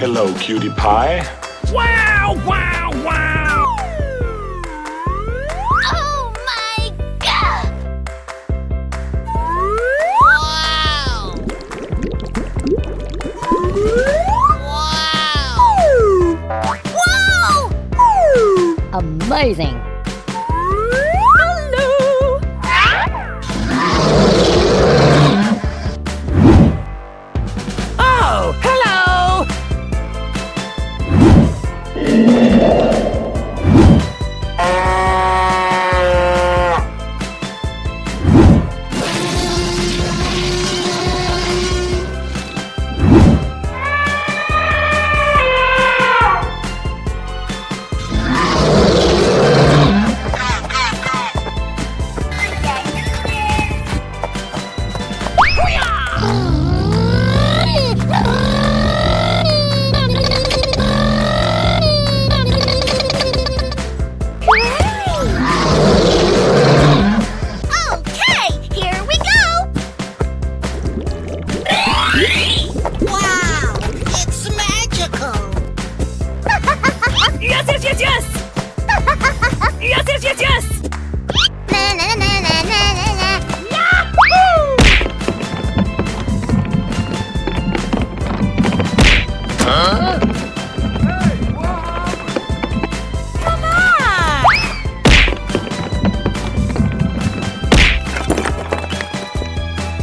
Hello, cutie pie. Wow, wow, wow! Oh my God! Wow! Wow! Wow! Amazing! Hello! Oh, hello! Okay, here we go! Wow! It's magical! Yes, yes, yes, yes! Yes, yes, yes, yes! Na na na na na na na. Yahoo! Come on!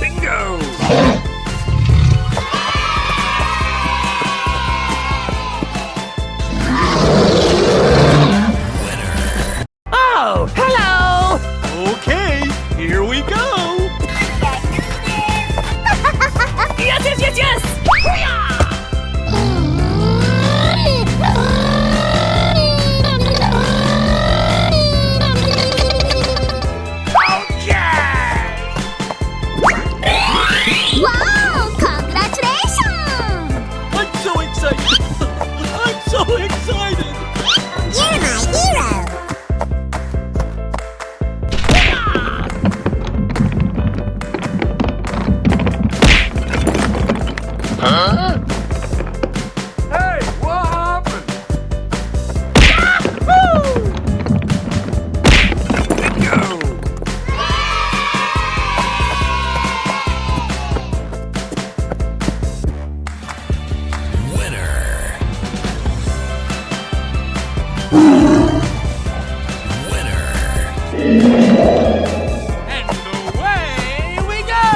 Bingo! Oh, hello! Okay, here we go. Yes, yes, yes, yes! Hoo-yah! Wow! Congratulations! I'm so excited. I'm so excited. You're my hero! Hey, what happened? Bingo! And away we go.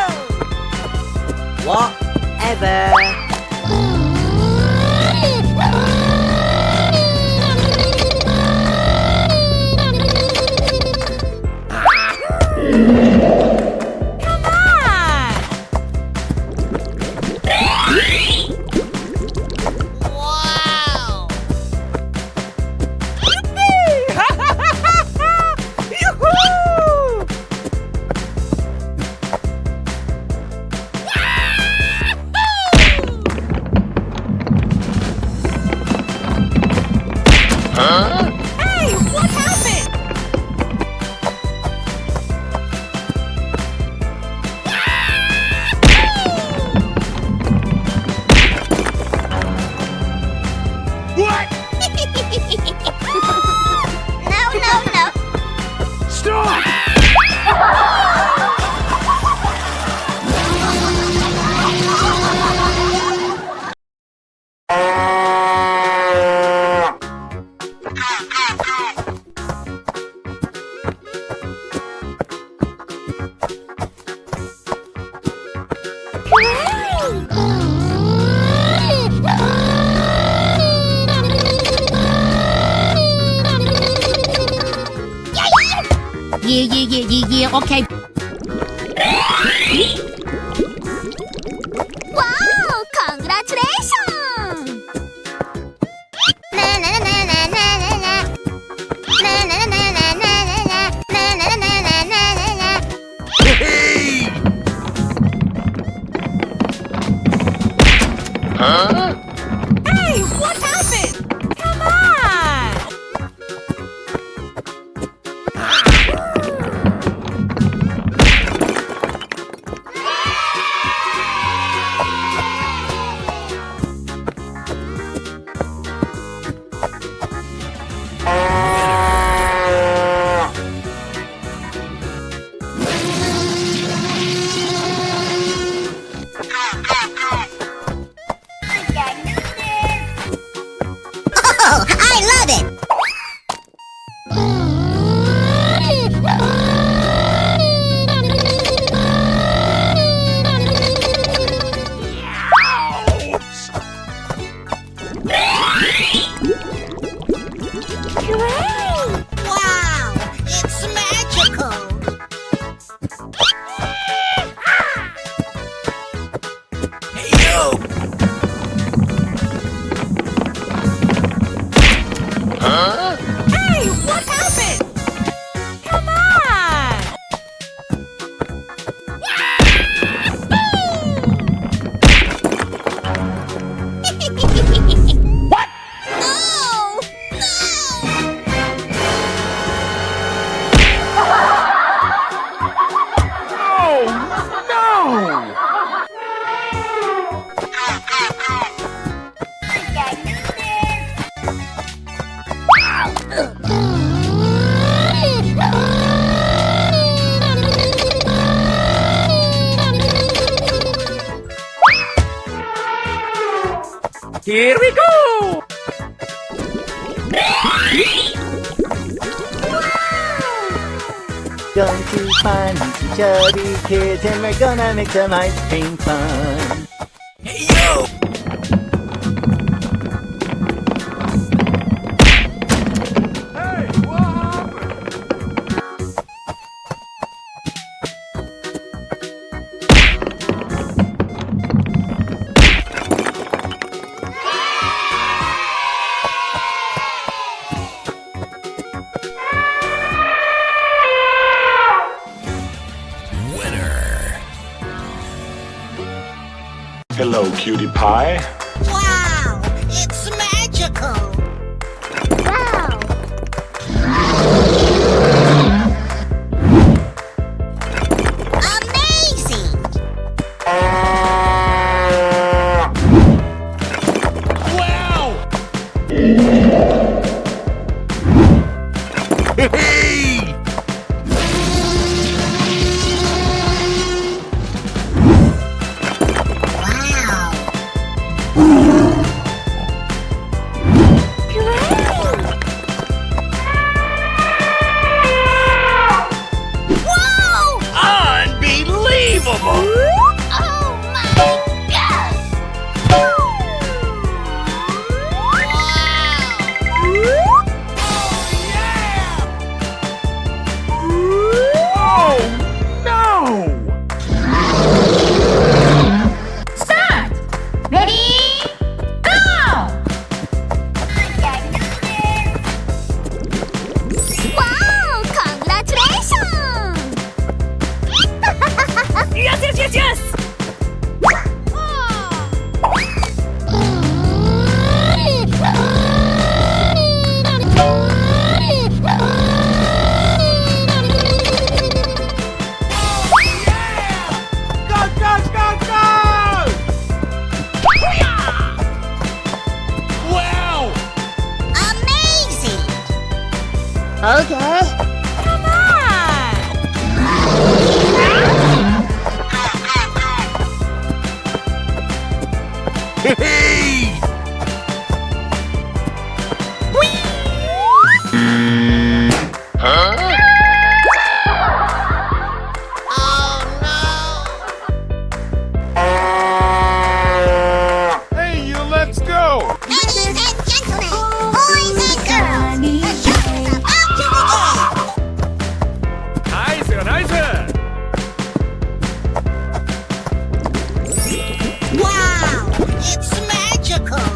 Whatever! Come on! Wow! Yoo-hoo! Hey, what happened? What? No, no, no! Stop! Yeah, okay. Wow! Congratulations! Na na na na na na na. Na na na na na na na. Na na na na na na na. Hey! Hey, what happened? Come on! Here we go! Going to find some chubby kids and we're gonna make some ice cream fun. Hey, yo! Hey, what happened? Hello, cutie pie. Wow, it's magical. Wow. Amazing. Wow! Hey! Unbelievable! Oh my God! Oh, no! Start! Ready? Go! Wow! Congratulations! Yes! Go, go, go, go! Wow! Amazing! Okay. Come on! Hey! Hey, you, let's go! Ladies and gentlemen, boys and girls, the show is about to begin! Nice, nice! Wow! It's magical!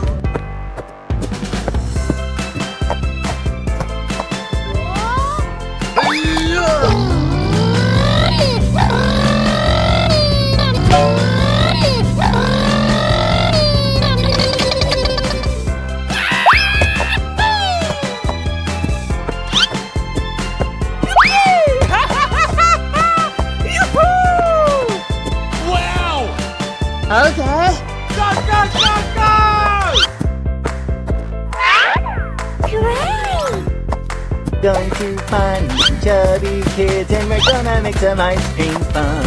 Wow! Okay. Go, go, go, go! Going to find some chubby kids and we're gonna make some ice cream fun.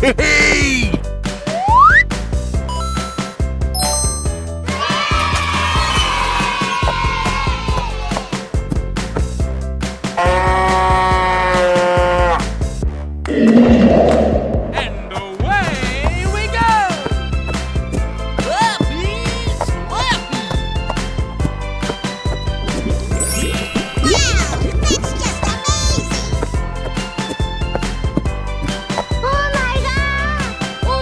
Hey! And away we go! Wow! That's just amazing! Oh my God! Oh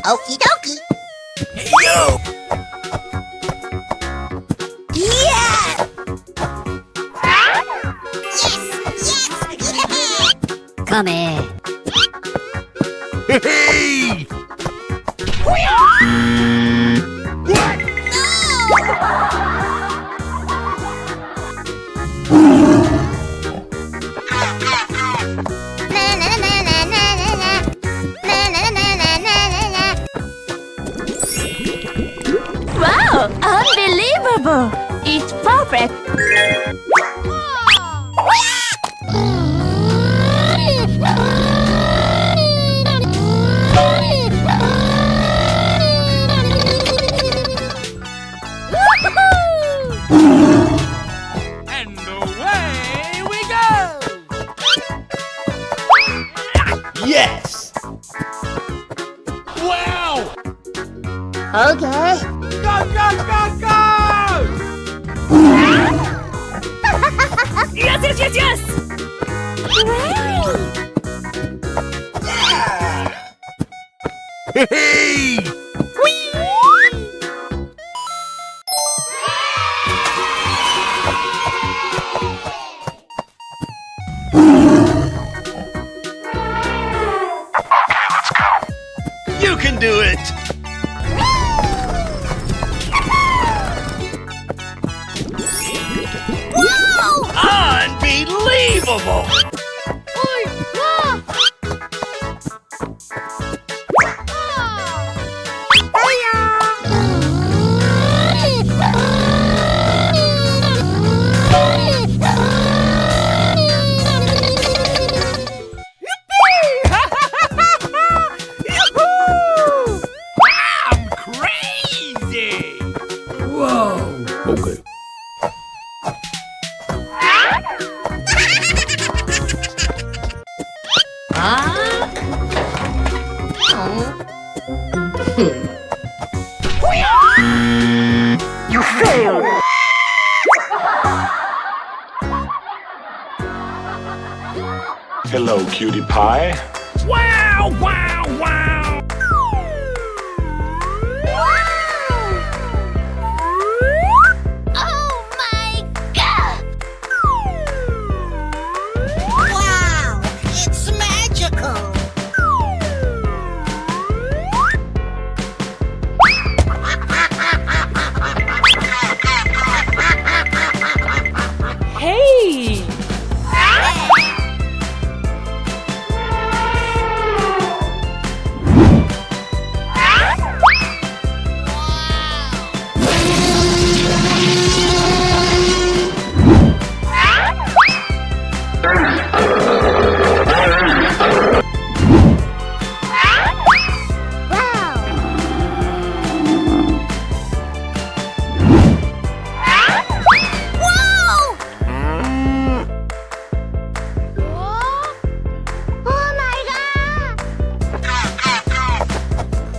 Okie dokie. Hey, yo! Yeah! Yes! Yes! Come here. Hey! Wow, unbelievable! It's perfect. And away we go! Yes! Wow! Okay. Go, go, go, go! Yes, yes, yes, yes! Hey! You can do it! Unbelievable! I'm crazy! Whoa! Okay. You failed! Hello, cutie pie. Wow, wow, wow! Oh my god! Wow! It's magical! Hey!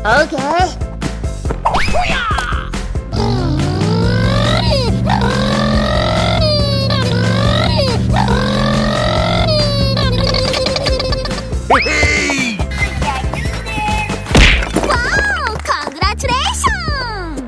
Okay. Hey! Wow! Congratulations!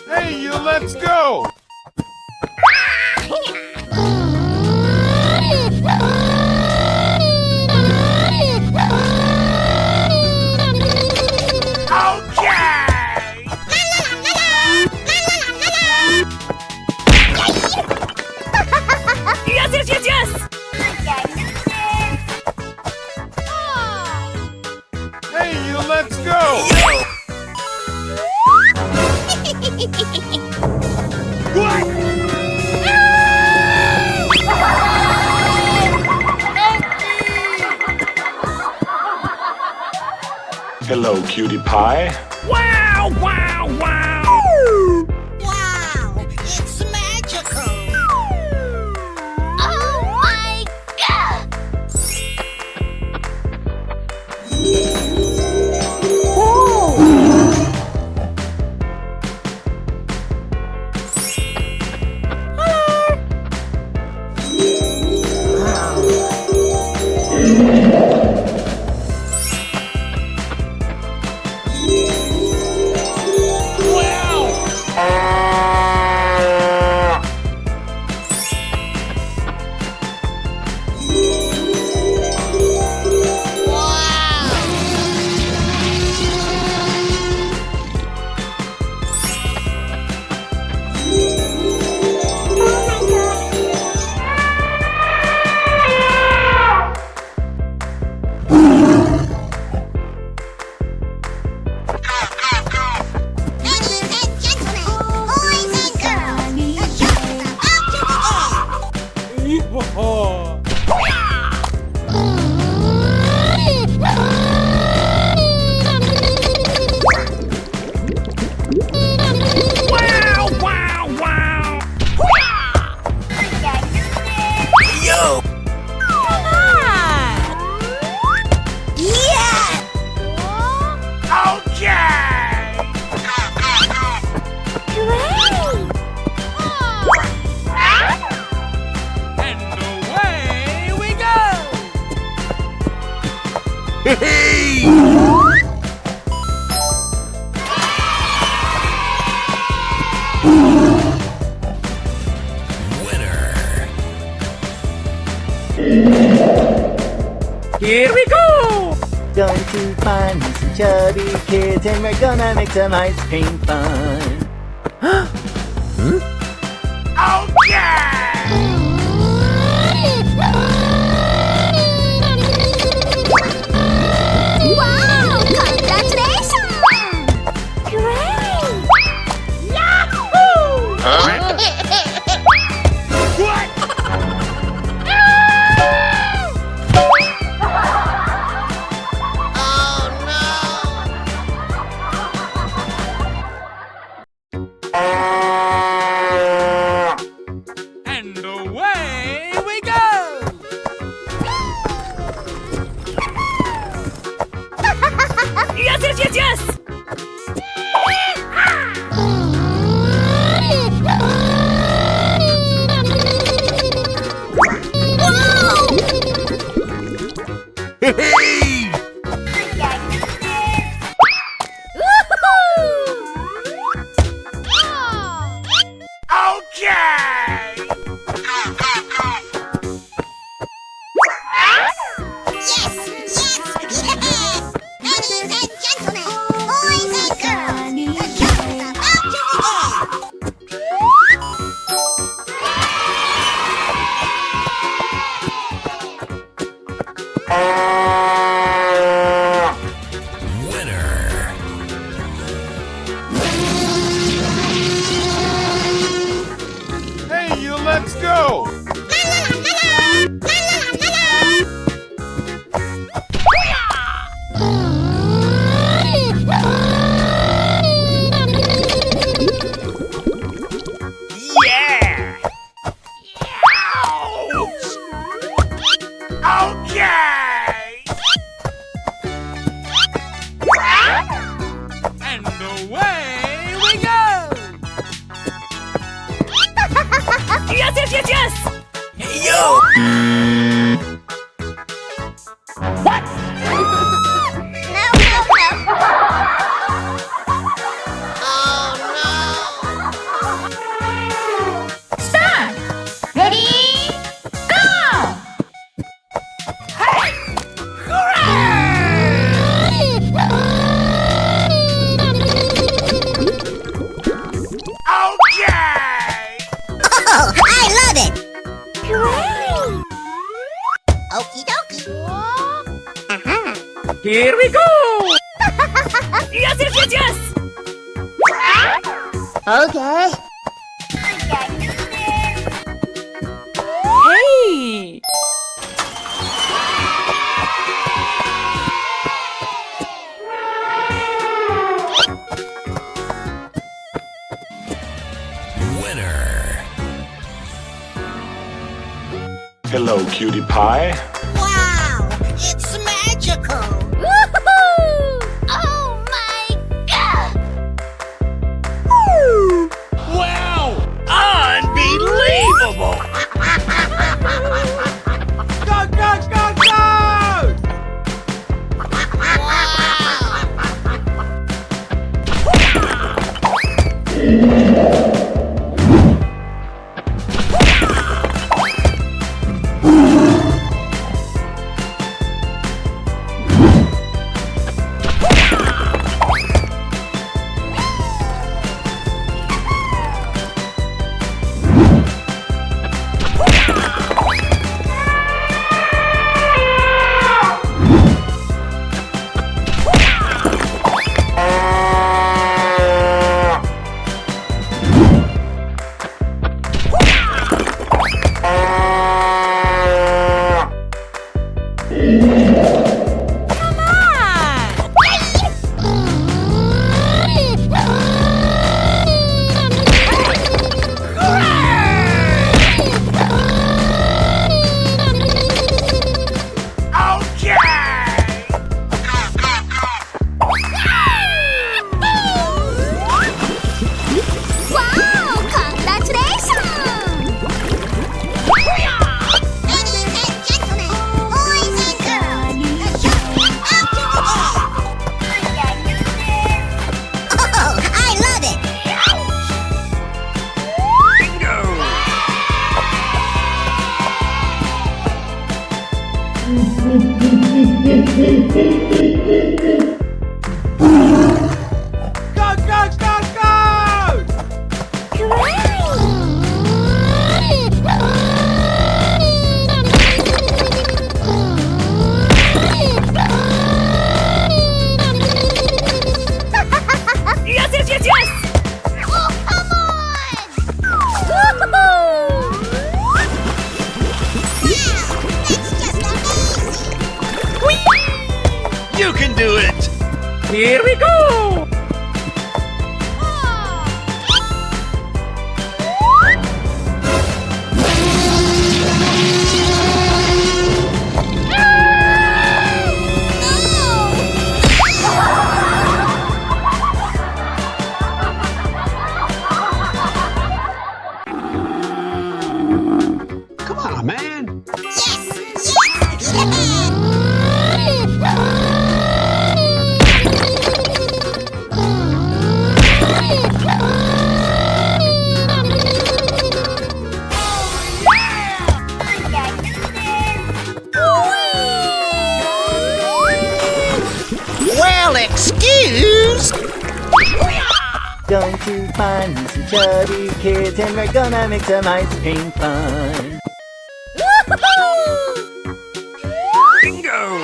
Hey, you, let's go! Yes! Hey, you, let's go! Hello, cutie pie. Wow! Wow, it's magical. Oh my god. Here we go! Going to find some chubby kids and we're gonna make some ice cream fun. Wow! Congratulations! Great! Yahoo! Yes, yes, yes, yes! Hey, yo! No, no, no. Start! Ready? Go! Okay! Oh, I love it! Hooray! Okie dokie. Here we go! Yes, yes, yes, yes! Okay. Hey! Hello, cutie pie. Wow! It's magical! Woohoo! Oh my god! Wow! Unbelievable! Go, go, go, go! Wow! Congratulations! Ladies and gentlemen, boys and girls, the show is out to the Oh, I love it! Bingo! Go, go, go, go! Yes, yes, yes, yes! Oh, come on! Woohoo! Wow! That's just amazing! You can do it! Here we go! Come on, man! Yes! Yes! Well, excuse! Going to find me some chubby kids and we're gonna make some ice cream fun. Bingo!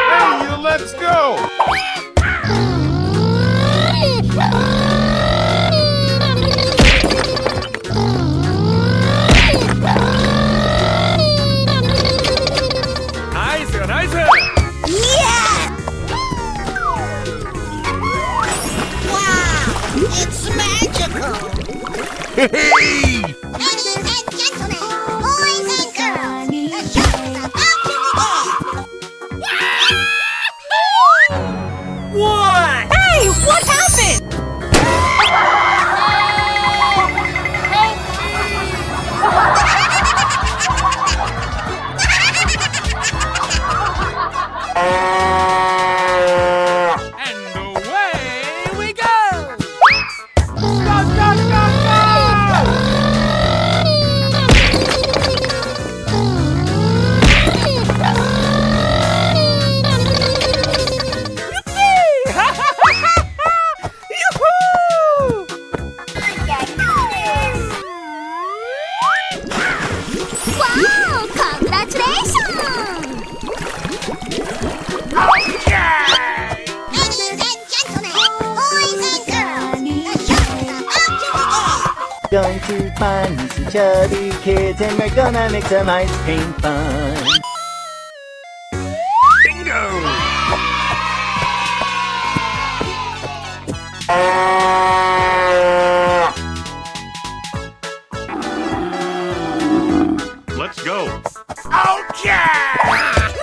Hey, you, let's go! Nice, nice! Wow! Congratulations! Ladies and gentlemen, boys and girls, the show is about to begin! Going to find some chubby kids and we're gonna make some ice cream fun. Let's go. Okay!